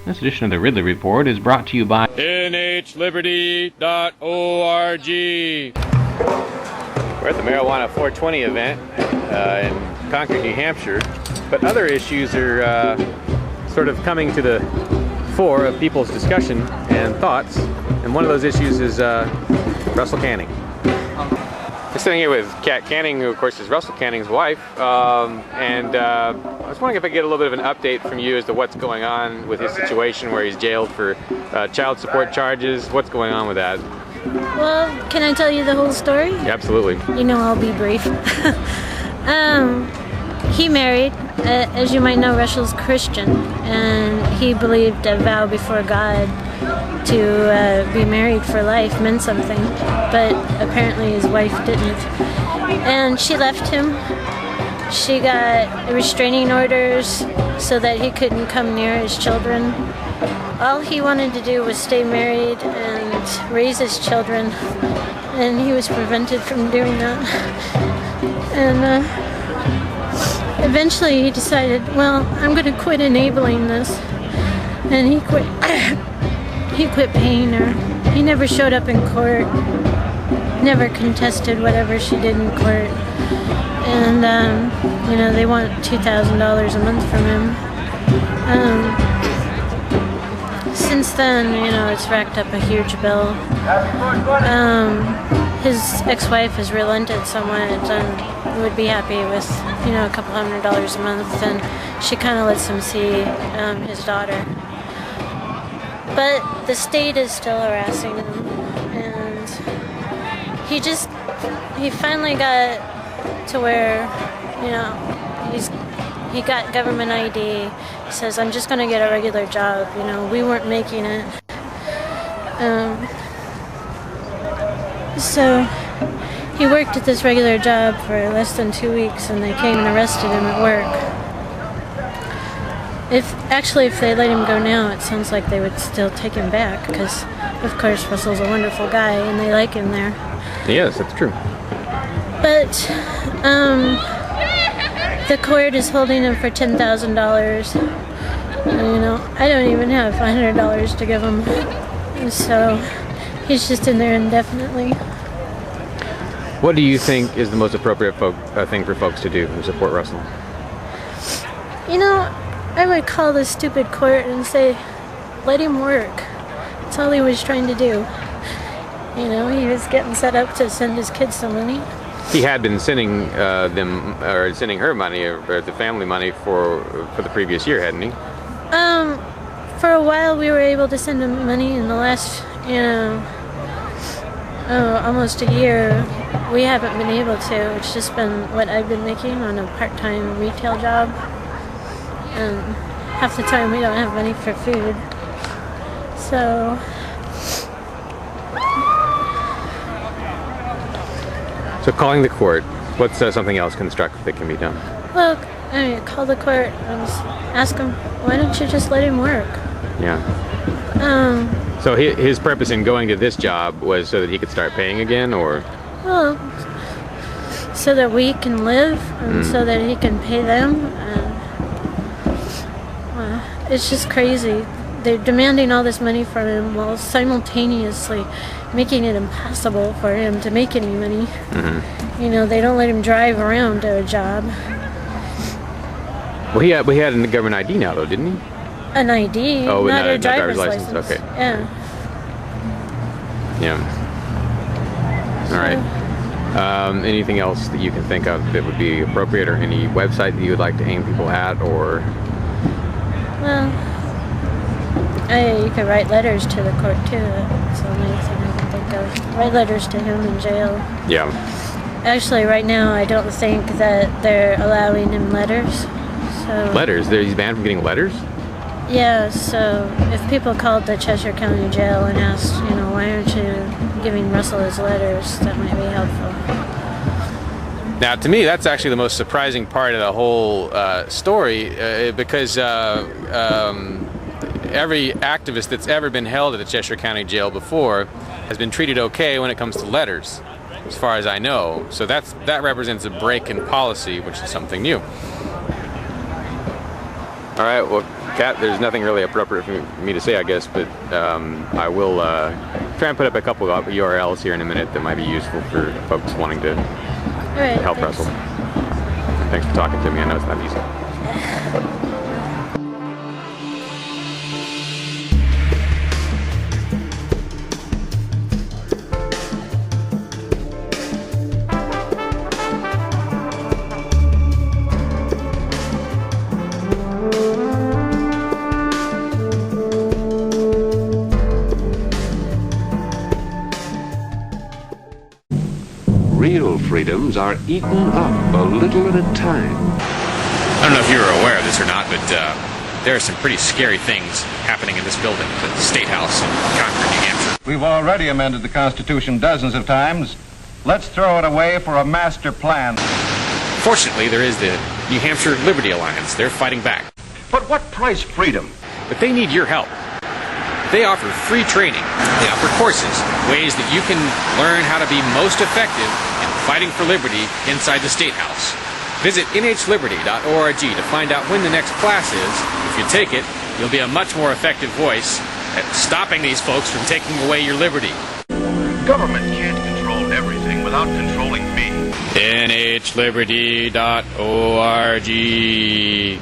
This edition of the Ridley Report is brought to you by nhliberty.org. We're at the Marijuana 420 event in Concord, New Hampshire, but other issues are sort of coming to the fore of people's discussion and thoughts, and one of those issues is Russell Canning. I'm sitting here with Kat Canning, who of course is Russell Canning's wife, and I was wondering if I could get a little bit of an update from you as to what's going on with his situation where he's jailed for child support charges. What's going on with that? Well, can I tell you the whole story? Yeah, absolutely. You know, I'll be brief. He married, as you might know, Russell's Christian, and he believed a vow before God to be married for life meant something, but apparently his wife didn't. And she left him. She got restraining orders so that he couldn't come near his children. All he wanted to do was stay married and raise his children, and he was prevented from doing that. And eventually he decided, well, I'm going to quit enabling this, and he quit. He quit paying her. He never showed up in court, never contested whatever she did in court. And, you know, they want $2,000 a month from him. Since then, you know, it's racked up a huge bill. His ex-wife has relented somewhat and would be happy with, you know, a couple $100 a month, and she kind of lets him see his daughter. But the state is still harassing him, and he finally got to where, you know, he got government ID. He says, I'm just going to get a regular job, you know, we weren't making it. So he worked at this regular job for less than 2 weeks, and they came and arrested him at work. If they let him go now, it sounds like they would still take him back, because, of course, Russell's a wonderful guy, and they like him there. Yes, that's true. But, the court is holding him for $10,000. You know, I don't even have $100 to give him, so he's just in there indefinitely. What do you think is the most appropriate thing for folks to do to support Russell? You know, I would call this stupid court and say, let him work. That's all he was trying to do. You know, he was getting set up to send his kids some money. He had been sending sending her money, or the family money for the previous year, hadn't he? For a while we were able to send him money. In the last, you know, almost a year, we haven't been able to. It's just been what I've been making on a part-time retail job. And half the time we don't have money for food. So calling the court, what's something else constructive that can be done? Well, I mean, call the court and ask him, why don't you just let him work? Yeah. So his purpose in going to this job was so that he could start paying again, or? Well, so that we can live, and so that he can pay them. It's just crazy. They're demanding all this money from him while simultaneously making it impossible for him to make any money. Mm-hmm. You know, they don't let him drive around to a job. Well, he had a government ID now, though, didn't he? An ID, not a driver's license. Okay. Yeah. Yeah. All right. Anything else that you can think of that would be appropriate, or any website that you would like to aim people at, or? Well, you could write letters to the court too. That's the only thing I can think of. Write letters to him in jail. Yeah. Actually, right now, I don't think that they're allowing him letters. So. Letters? He's banned from getting letters? Yeah, so if people called the Cheshire County Jail and asked, you know, why aren't you giving Russell his letters, that might be helpful. Now, to me, that's actually the most surprising part of the whole story, because every activist that's ever been held at the Cheshire County Jail before has been treated okay when it comes to letters, as far as I know. So that represents a break in policy, which is something new. All right, well, Kat, there's nothing really appropriate for me to say, I guess, but I will try and put up a couple of URLs here in a minute that might be useful for folks wanting to help wrestle. Thanks for talking to me. I know it's not easy. Real freedoms are eaten up a little at a time. I don't know if you were aware of this or not, but there are some pretty scary things happening in this building, the State House in Concord, New Hampshire. We've already amended the Constitution dozens of times. Let's throw it away for a master plan. Fortunately, there is the New Hampshire Liberty Alliance. They're fighting back. But what price freedom? But they need your help. They offer free training. They offer courses, ways that you can learn how to be most effective in fighting for liberty inside the State House. Visit nhliberty.org to find out when the next class is. If you take it, you'll be a much more effective voice at stopping these folks from taking away your liberty. Government can't control everything without controlling me. nhliberty.org.